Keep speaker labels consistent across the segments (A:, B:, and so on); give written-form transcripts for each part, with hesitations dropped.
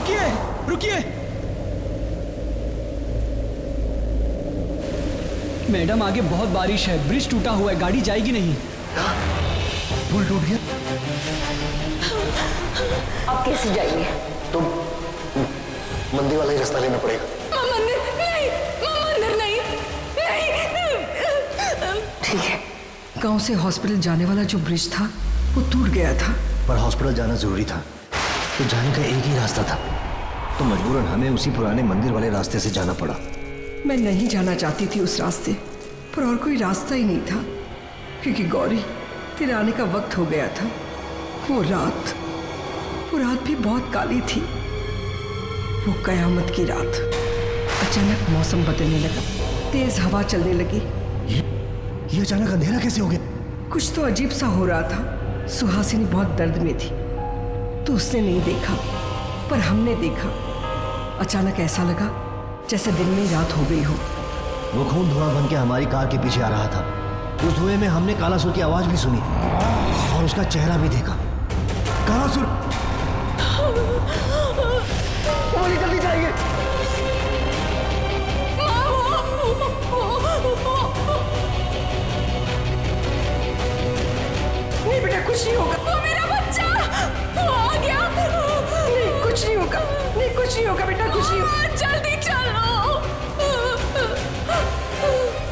A: रुकिए रुकिए। मैडम आगे बहुत बारिश है, ब्रिज टूटा हुआ है, गाड़ी जाएगी नहीं।
B: पुल टूट गया?
C: अब कैसे जाएंगे?
B: तो मंदिर वाला ही रास्ता लेना पड़ेगा।
C: मंदिर नहीं, मंदिर नहीं, नहीं।
D: ठीक है, गांव से हॉस्पिटल जाने वाला जो ब्रिज था वो टूट गया था,
B: पर हॉस्पिटल जाना जरूरी था, तो जाने का एक ही रास्ता था, तो मजबूरन हमें उसी पुराने मंदिर वाले रास्ते से जाना पड़ा।
D: मैं नहीं जाना चाहती थी उस रास्ते पर, और कोई रास्ता ही नहीं था, क्योंकि गौरी तेरे आने का वक्त हो गया था। वो रात भी बहुत काली थी, वो कयामत की रात। अचानक मौसम बदलने लगा, तेज हवा चलने लगी।
B: ये अचानक अंधेरा कैसे हो गया?
D: कुछ तो अजीब सा हो रहा था। सुहासिनी बहुत दर्द में थी, तो उसने नहीं देखा, पर हमने देखा। अचानक ऐसा लगा जैसे दिन में रात हो गई हो।
B: वो खून धुआं बन के हमारी कार के पीछे आ रहा था। उस धुएं में हमने कालासुर की आवाज भी सुनी और उसका चेहरा भी देखा। कालासुर!
D: बोली जल्दी जाइए। नहीं बेटा, कुछ नहीं होगा।
C: वो मेरा बच्चा, वो आ गया।
D: नहीं, कुछ नहीं होगा। नहीं, कुछ नहीं होगा बेटा, कुछ नहीं होगा।
C: जल्दी चलो।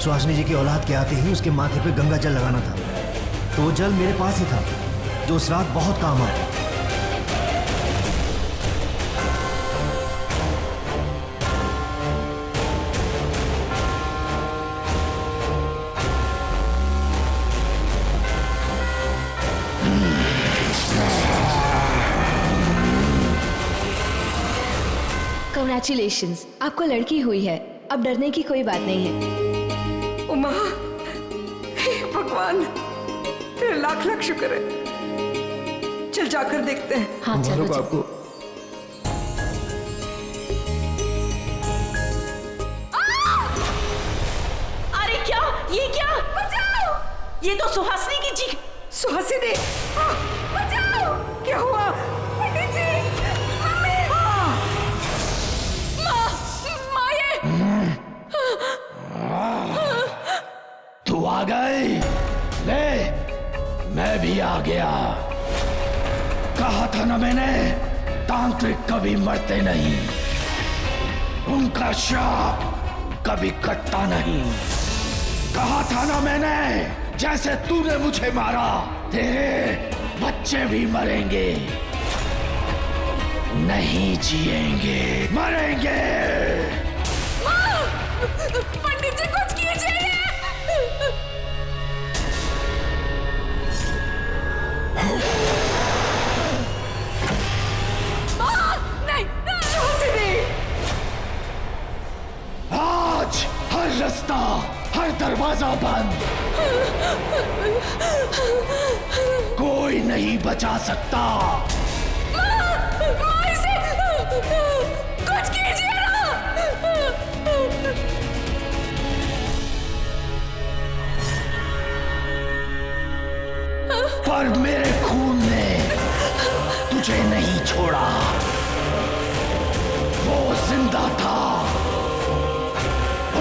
B: सुहासिनी जी की औलाद के आते ही उसके माथे पे गंगा जल लगाना था, तो वो जल मेरे पास ही था, जो उस रात बहुत काम आया।
E: Congratulations, आपको लड़की हुई है। अब डरने की कोई बात नहीं है।
D: उमा, हे भगवान, तेरा लाख लाख शुक्र है। चल जाकर देखते हैं।
E: हाँ चलो चलो।
B: आपको
C: अरे क्या, ये क्या? बचाओ! ये तो सुहासिनी की चीख।
D: सुहासिनी,
C: बचाओ!
D: क्या हुआ?
C: पंडित जी, मम्मी! माँ ये!
F: तू आ गई? ले, मैं भी आ गया। कहा था ना मैंने, तांत्रिक कभी मरते नहीं, उनका श्राप कभी कटता नहीं। कहा था ना मैंने, जैसे तूने मुझे मारा, तेरे बच्चे भी मरेंगे, नहीं जिएंगे, मरेंगे।
C: पंडित जी कुछ कीजिए। नहीं,
D: सुहासिनी!
F: आज हर रास्ता, हर दरवाजा बंद, कोई नहीं बचा सकता।
C: इसे कुछ कीजिए ना।
F: पर मेरे खून ने तुझे नहीं छोड़ा। वो जिंदा था,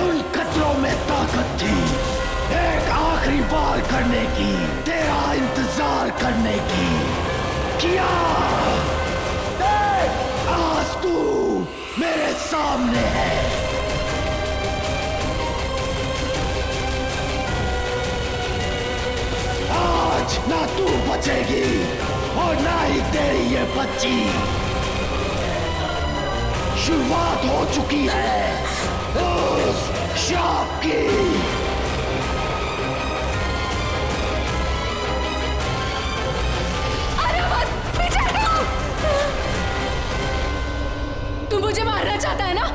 F: उन कतलों में ताकत थी, एक आखिरी वार करने की, तेरा इंतजार करने की। किया, आज तू मेरे सामने है। आज ना तू बचेगी और ना ही तेरी ये बच्ची। शुरुआत हो चुकी है उस शाप की।
C: अरे मत, पीछे हटो। तू मुझे मारना चाहता है ना?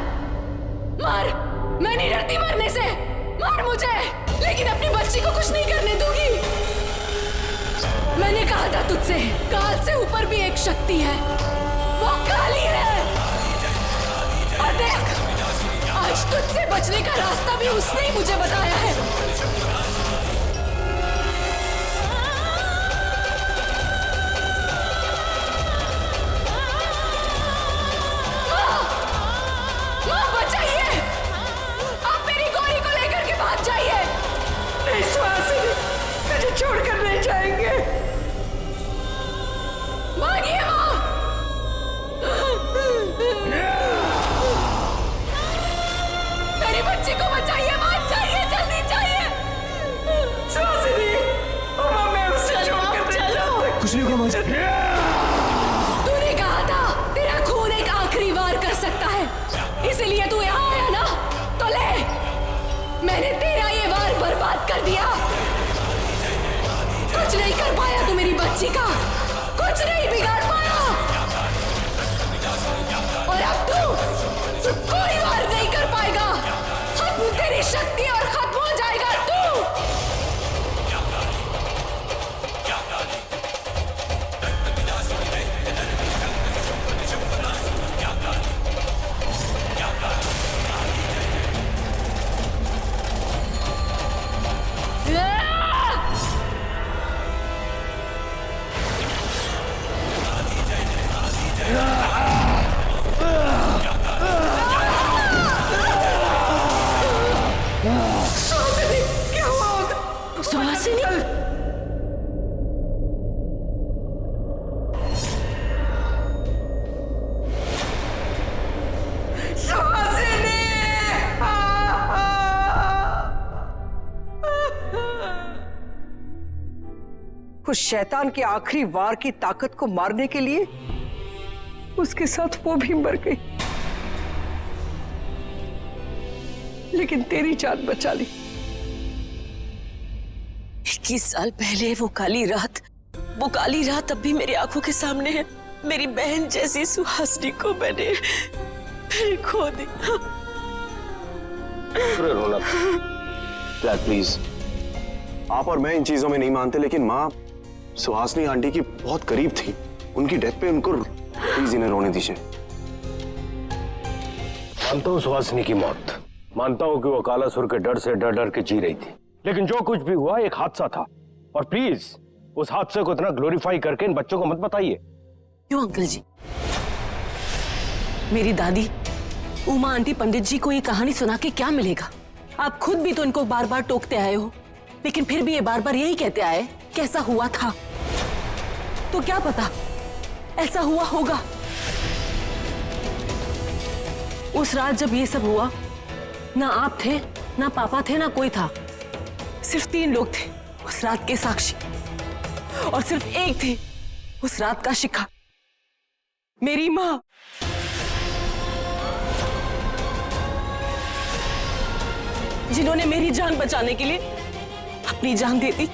C: मार, मैं नहीं डरती मरने से। मार मुझे, लेकिन अपनी बच्ची को कुछ नहीं करने दूंगी। मैंने कहा था तुझसे, काल से ऊपर भी एक शक्ति है, वो काली है। और देख, आज तुझसे बचने का रास्ता भी उसने ही मुझे बताया है।
A: कुछ नहीं होगा माँ जी।
C: तूने कहा था तेरा खून एक आखिरी वार कर सकता है, इसीलिए तू यहाँ आया ना? तो ले, मैंने तेरा ये वार बर्बाद कर दिया। कुछ नहीं कर पाया तू मेरी बच्ची का, कुछ नहीं बिगाड़ पाया। और अब तू कोई वार नहीं कर पाएगा। खत्म तेरी शक्ति और खत्म हो जाएगा तू।
E: सुहासिनी,
D: उस शैतान के आखिरी वार की ताकत को मारने के लिए उसके साथ वो भी मर गई, लेकिन तेरी जान बचा ली।
G: 21 साल पहले वो काली रात अब भी मेरी आंखों के सामने है। मेरी बहन जैसी सुहासिनी को मैंने फिर खो दिया।
H: डैड प्लीज, आप और मैं इन चीजों में नहीं मानते, लेकिन माँ सुहासिनी आंटी की बहुत करीब थी। उनकी डेथ पे उनको प्लीज इन्हें रोने दीजिए।
F: मानता हूँ सुहासिनी की मौत, मानता हूँ कि वो कालासुर के डर से डर के जी रही थी, लेकिन जो कुछ भी हुआ एक हादसा था। और प्लीज उस हादसे को इतना ग्लोरीफाई करके इन बच्चों को मत बताइए।
G: क्यों अंकल जी? मेरी दादी उमा आंटी पंडित जी को ये कहानी सुना के क्या मिलेगा? आप खुद भी तो इनको बार बार टोकते आए हो, लेकिन फिर भी ये बार बार यही कहते आए कैसा हुआ था। तो क्या पता ऐसा हुआ होगा। उस रात जब ये सब हुआ, ना आप थे, ना पापा थे, ना कोई था। सिर्फ 3 लोग थे उस रात के साक्षी, और सिर्फ एक थी उस रात का शिकार, मेरी माँ। जिन्होंने मेरी जान बचाने के लिए अपनी जान दे दी।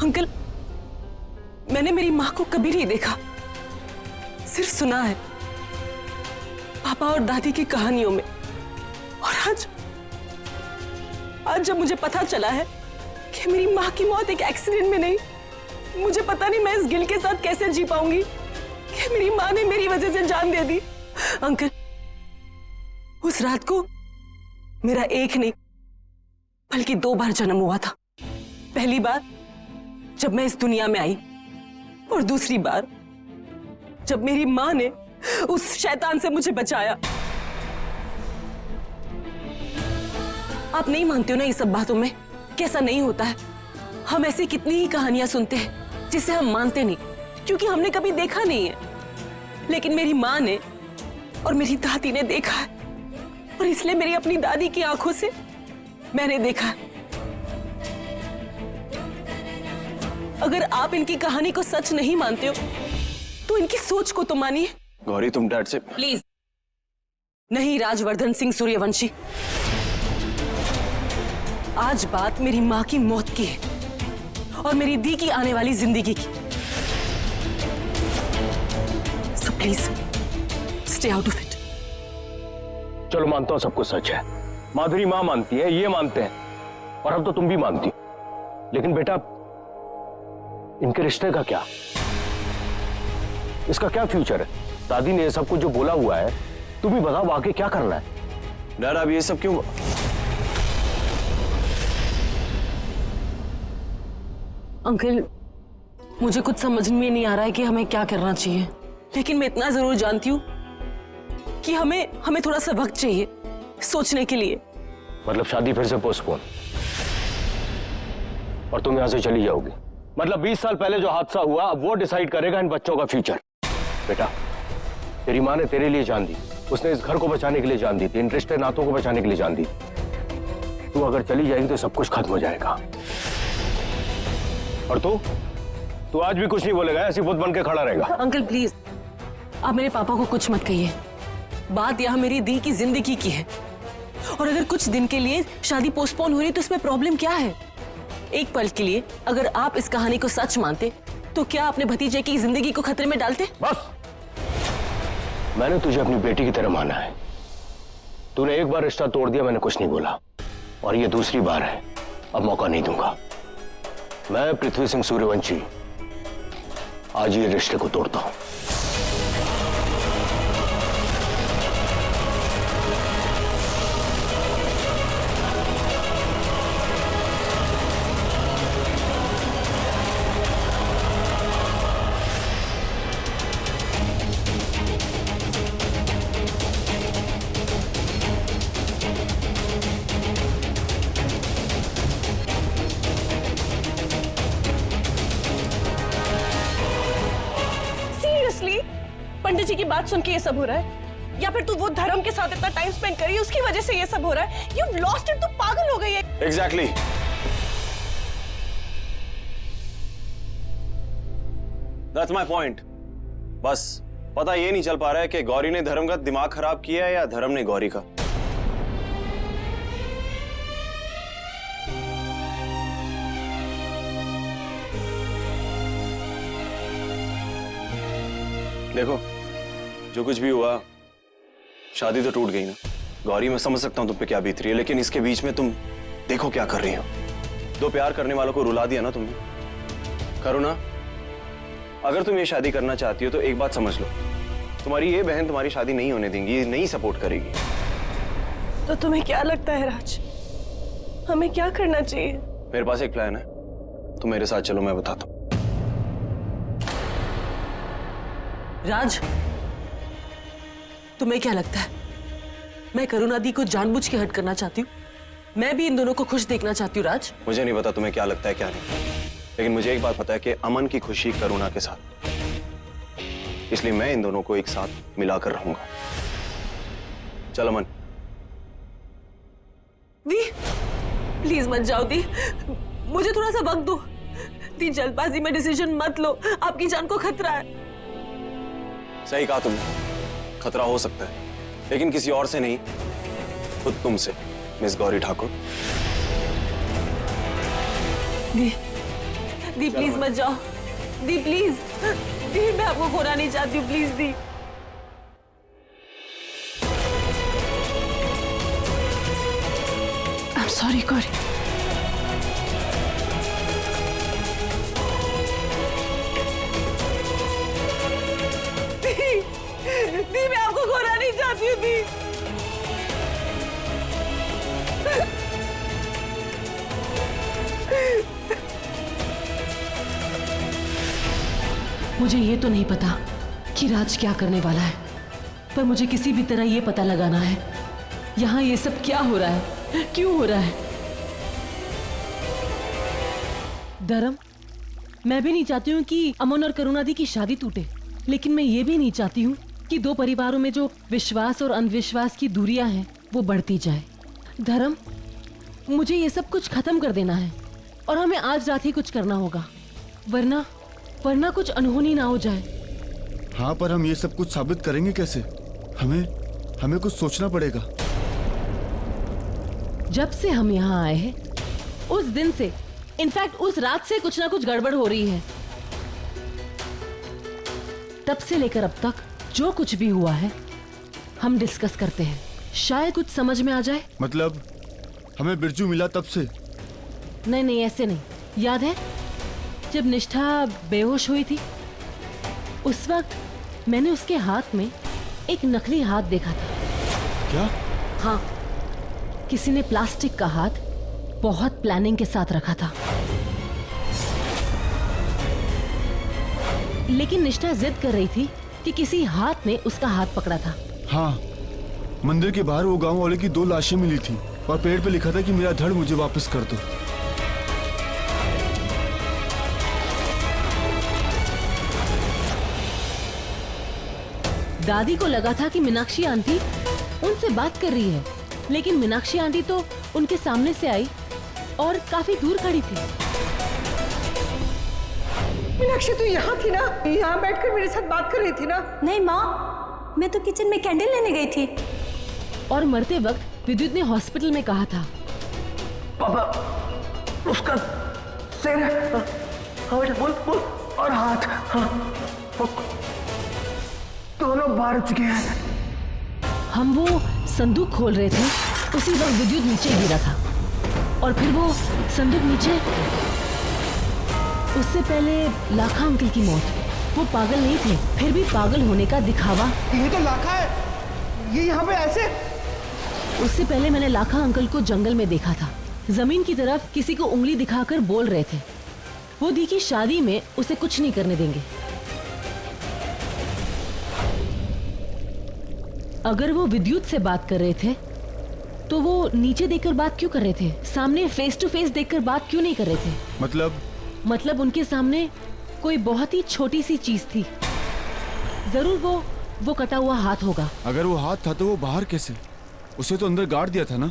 G: अंकल, मैंने मेरी माँ को कभी नहीं देखा, सिर्फ सुना है पापा और दादी की कहानियों में। और आज जब मुझे पता चला है कि मेरी माँ की मौत एक एक्सीडेंट में नहीं, मुझे पता नहीं मैं इस गिल्ट के साथ कैसे जी पाऊंगी कि मेरी माँ ने मेरी वजह से जान दे दी। अंकल, उस रात को मेरा एक नहीं बल्कि 2 बार जन्म हुआ था। पहली बार जब मैं इस दुनिया में आई, और दूसरी बार जब मेरी माँ ने उस शैतान से मुझे बचाया। आप नहीं मानते हो ना ये सब बातों में? कैसा नहीं होता है? हम ऐसी कितनी ही कहानियां सुनते हैं जिसे हम मानते नहीं, क्योंकि हमने कभी देखा नहीं है। लेकिन मेरी माँ ने और मेरी दादी ने देखा है, और इसलिए मेरी अपनी दादी की आंखों से मैंने देखा है। अगर आप इनकी कहानी को सच नहीं मानते हो तो इनकी सोच को तो मानिए।
H: गौरी, तुम डैड से
G: प्लीज नहीं। राजवर्धन सिंह सूर्यवंशी, आज बात मेरी माँ की मौत की है और मेरी दी की आने वाली जिंदगी की। So please stay out of it.
F: चलो मानता हूँ सब कुछ सच है, माधुरी माँ मानती है, ये मानते हैं, और अब तो तुम भी मानती हो। लेकिन बेटा, इनके रिश्ते का क्या? इसका क्या फ्यूचर है? दादी ने ये सब कुछ जो बोला हुआ है, तुम भी बताओ आगे क्या करना है?
H: डैड अब ये सब क्यों?
G: अंकल, मुझे कुछ समझ में नहीं आ रहा है कि हमें क्या करना चाहिए, लेकिन मैं इतना जरूर जानती हूँ कि हमें थोड़ा सा वक्त चाहिए सोचने के लिए।
F: मतलब शादी फिर से पोस्टपोन, और तुम यहां से चली जाओगी? मतलब 20 साल पहले जो हादसा हुआ, अब वो डिसाइड करेगा इन बच्चों का फ्यूचर? बेटा, तेरी माँ ने तेरे लिए जान दी, उसने इस घर को बचाने के लिए जान दी थी, इन रिश्ते नातों को बचाने के लिए जान दी। तू अगर चली जाएगी तो सब कुछ खत्म हो जाएगा। और तू आज भी कुछ नहीं बोलेगा, ऐसी बुत बन के खड़ा रहेगा।
G: अंकल प्लीज, आप मेरे पापा को कुछ मत कहिए। बात यहाँ मेरी दी की जिंदगी की है, और अगर कुछ दिन के लिए शादी पोस्टपोन हो रही तो इसमें प्रॉब्लम क्या है? एक पल के लिए अगर आप इस कहानी को सच मानते तो क्या अपने भतीजे की जिंदगी को खतरे में डालते?
F: बस, मैंने तुझे अपनी बेटी की तरह माना है। तूने एक बार रिश्ता तोड़ दिया, मैंने कुछ नहीं बोला, और ये दूसरी बार है। अब मौका नहीं दूंगा। मैं पृथ्वी सिंह सूर्यवंशी आज ये रिश्ते को तोड़ता हूं।
G: पंडित जी की बात सुन के ये सब हो रहा है, या फिर तू वो धर्म के साथ इतना टाइम स्पेंड करी उसकी वजह से ये सब हो रहा है? You've lost it, तू पागल हो गई है।
H: Exactly. That's my point. बस पता ये नहीं चल पा रहा है कि गौरी ने धर्म का दिमाग खराब किया है या धर्म ने गौरी का। देखो, जो कुछ भी हुआ, शादी तो टूट गई ना। गौरी, मैं समझ सकता हूं तुम पे क्या बीत रही है, लेकिन इसके बीच में तुम देखो क्या कर रही हो। दो प्यार करने वालों को रुला दिया ना तुमने। करुणा, अगर तुम ये शादी करना चाहती हो तो एक बात समझ लो, तुम्हारी ये बहन तुम्हारी शादी नहीं होने देंगी, नहीं सपोर्ट करेगी।
G: तो तुम्हें क्या लगता है राज, हमें क्या करना चाहिए?
H: मेरे पास एक प्लान है, तुम मेरे साथ चलो, मैं बताता हूं।
G: राज, तुम्हें क्या लगता है मैं करुणा दी को जानबूझ के हर्ट करना चाहती हूँ? मैं भी इन दोनों को खुश देखना चाहती हूँ राज।
H: मुझे नहीं पता तुम्हें क्या लगता है क्या नहीं, लेकिन मुझे एक बात पता है कि अमन की खुशी करुणा के साथ, इसलिए मैं इन दोनों को एक साथ मिलाकर रहूंगा। चल अमन।
G: दी प्लीज मत जाओ दी, मुझे थोड़ा सा वक्त दो। दी जल्दबाजी में डिसीजन मत लो, आपकी जान को खतरा है।
H: सही कहा तुमने, खतरा हो सकता है, लेकिन किसी और से नहीं, खुद तुमसे, miss Gauri Thakur.
G: The please मत जाओ, दी प्लीज, दी मैं आपको खोना नहीं चाहती हूँ, प्लीज दी। I am sorry Gauri. दी मैं आपको खोना नहीं चाहती हूँ दी। मुझे ये तो नहीं पता कि राज क्या करने वाला है, पर मुझे किसी भी तरह ये पता लगाना है यहाँ ये सब क्या हो रहा है, क्यों हो रहा है। धर्म, मैं भी नहीं चाहती हूँ कि अमन और करुणा दी की शादी टूटे, लेकिन मैं ये भी नहीं चाहती हूँ कि दो परिवारों में जो विश्वास और अंधविश्वास की दूरियां हैं वो बढ़ती जाए। धर्म, मुझे ये सब कुछ खत्म कर देना है और हमें आज रात ही कुछ करना होगा, वरना कुछ अनहोनी ना हो जाए।
I: हाँ, पर हम ये सब कुछ साबित करेंगे कैसे? हमें कुछ सोचना पड़ेगा।
G: जब से हम यहाँ आए हैं उस दिन से, इनफैक्ट उस रात से कुछ ना कुछ गड़बड़ हो रही है। तब से लेकर अब तक जो कुछ भी हुआ है हम डिस्कस करते हैं, शायद कुछ समझ में आ जाए।
I: मतलब हमें बिरजू मिला तब से?
G: नहीं, ऐसे नहीं। याद है जब निष्ठा बेहोश हुई थी, उस वक्त मैंने उसके हाथ में एक नकली हाथ देखा था।
I: क्या?
G: हाँ, किसी ने प्लास्टिक का हाथ बहुत प्लानिंग के साथ रखा था, लेकिन निष्ठा जिद कर रही थी कि किसी हाथ ने उसका हाथ पकड़ा था।
I: हाँ, मंदिर के बाहर वो गांव वाले की 2 लाशें मिली थी और पेड़ पे लिखा था कि मेरा धड़ मुझे वापस कर दो।
G: दादी को लगा था कि मीनाक्षी आंटी उनसे बात कर रही है, लेकिन मीनाक्षी आंटी तो उनके सामने से आई और काफी दूर खड़ी थी।
D: मीनाक्षी तू यहाँ थी ना, यहाँ बैठकर मेरे साथ बात कर रही थी ना?
G: नहीं माँ, मैं तो किचन में कैंडल लेने गई थी।
J: और मरते वक्त विद्युत ने हॉस्पिटल में कहा था,
B: पापा उसका सिर, हाँ बेटा बोल बोल, और हाथ, हाँ दोनों बाहर चुके हैं।
J: हम वो संदूक खोल रहे थे, उसी वक्त विद्युत नीचे गिरा था और फिर वो संदूक नीचे। उससे पहले लाखा अंकल की मौत। वो पागल नहीं थे, फिर भी पागल होने का दिखावा।
B: ये तो लाखा है, ये यहाँ पे ऐसे।
J: उससे पहले मैंने लाखा अंकल को जंगल में देखा था, जमीन की तरफ किसी को उंगली दिखाकर बोल रहे थे वो दी की शादी में उसे कुछ नहीं करने देंगे। अगर वो विद्युत से बात कर रहे थे तो वो नीचे देखकर बात क्यों कर रहे थे? सामने फेस टू फेस देखकर बात क्यों नहीं कर रहे थे? मतलब उनके सामने कोई बहुत ही छोटी सी चीज थी। जरूर वो कटा हुआ हाथ होगा।
I: अगर वो हाथ था तो वो बाहर कैसे? उसे तो अंदर गाड़ दिया था ना।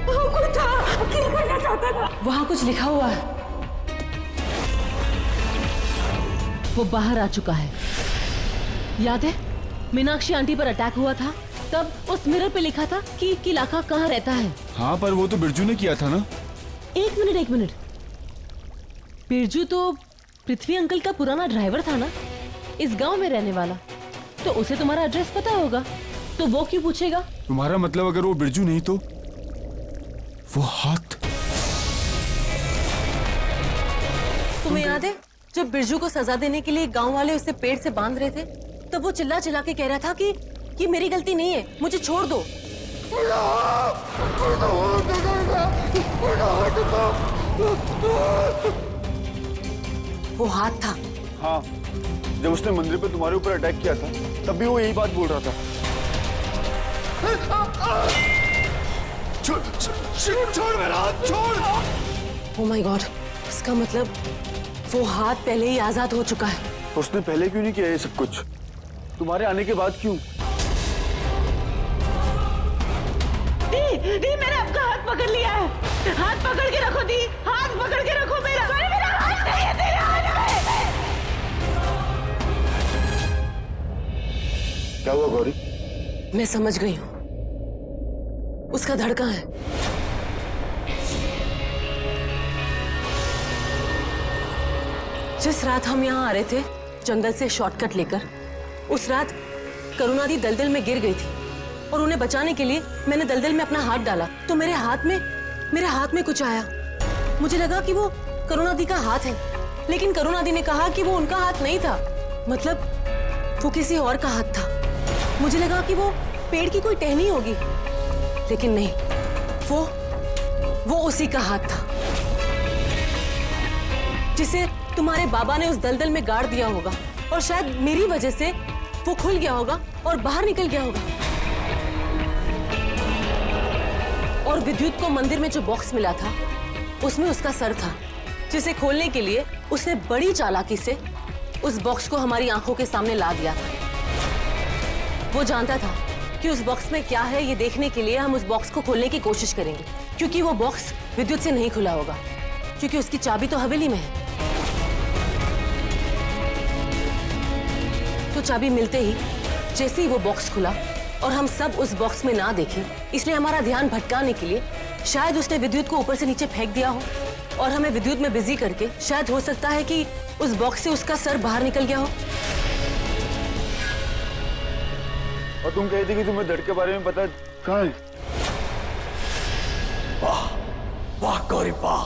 G: कोई था, किल करना चाहता था। वहाँ कुछ लिखा हुआ है।
J: वो बाहर आ चुका है। याद है मीनाक्षी आंटी पर अटैक हुआ था, तब उस मिरर पे लिखा था कि लाखा कहाँ रहता है।
I: हाँ पर वो तो बिरजू ने किया था ना।
J: एक मिनट, बिरजू तो पृथ्वी अंकल का पुराना ड्राइवर था ना, इस गांव में रहने वाला। तो उसे तुम्हारा एड्रेस पता होगा, तो वो क्यों पूछेगा?
I: तुम्हारा मतलब अगर वो बिरजू नहीं तो वो हाथ।
G: तुम्हें याद है जब बिरजू को सजा देने के लिए गांव वाले उसे पेड़ से बांध रहे थे, तब वो चिल्ला चिल्ला के कह रहा था कि मेरी गलती नहीं है, मुझे छोड़ दो। वो हाथ था।
I: हाँ, जब उसने मंदिर पे तुम्हारे ऊपर अटैक किया था तब भी वो यही बात बोल रहा था। छोड़ मेरा हाथ, छोड़।
G: ओह माय गॉड, इसका मतलब वो हाथ पहले ही आजाद हो चुका है।
I: उसने पहले क्यों नहीं किया ये सब कुछ? तुम्हारे आने के बाद क्यों?
J: दी मैंने आपका हाथ पकड़ लिया है। हाथ पकड़ के रखो दी, हाथ पकड़ के रखो मेरा। मेरा हाथ नहीं है तेरे हाथ में।
I: क्या हुआ गौरी?
G: मैं समझ गई हूँ, उसका धड़का है। जिस रात हम यहाँ आ रहे थे जंगल से शॉर्टकट लेकर, उस रात करुणा दी दलदल में गिर गई थी और उन्हें बचाने के लिए मैंने दलदल में अपना हाथ डाला तो मेरे हाथ में कुछ आया। मुझे लगा कि वो करुणा दी का हाथ है, लेकिन करुणा दी ने कहा कि वो उनका हाथ नहीं था, मतलब वो किसी और का हाथ था। मुझे लगा कि वो पेड़ की कोई टहनी होगी, लेकिन नहीं, वो उसी का हाथ था जिसे तुम्हारे बाबा ने उस दलदल में गाड़ दिया होगा और शायद मेरी वजह से वो खुल गया होगा और बाहर निकल गया होगा। और विद्युत को मंदिर में जो बॉक्स मिला था उसमें उसका सर था, जिसे खोलने के लिए उसने बड़ी चालाकी से उस बॉक्स को हमारी आंखों के सामने ला दिया था। वो जानता था कि उस बॉक्स में क्या है, ये देखने के लिए हम उस बॉक्स को खोलने की कोशिश करेंगे, क्योंकि वो बॉक्स विद्युत से नहीं खुला होगा, क्योंकि उसकी चाबी तो हवेली में है। तो चाबी मिलते ही जैसे ही वो बॉक्स खुला और हम सब उस बॉक्स में ना देखें, इसलिए हमारा ध्यान भटकाने के लिए शायद उसने विद्युत को ऊपर से नीचे फेंक दिया हो और हमें विद्युत में बिजी करके शायद हो सकता है कि उस बॉक्स से उसका सर बाहर निकल गया हो।
I: और तुम कहती कि तुम्हें धड़ के बारे में पता कहाँ है?
K: वाह वाह गौरी वाह,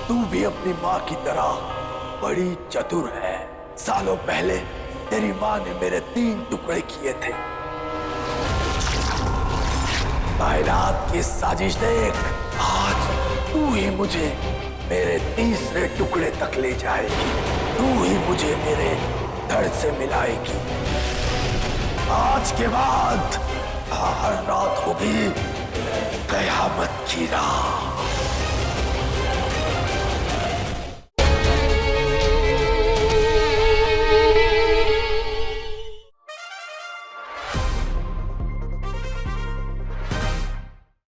K: तू भी अपनी माँ की तरह बड़ी चतुर है। सालों पहले तेरी माँ ने मेरे 3 टुकड़े किए थे। कायनात की साजिश देख, आज तू ही मुझे मेरे 3रे टुकड़े तक ले जाएगी, तू ही मुझे मेरे धड़ से मिलाएगी। आज के बाद हर रात होगी कयामत की रात।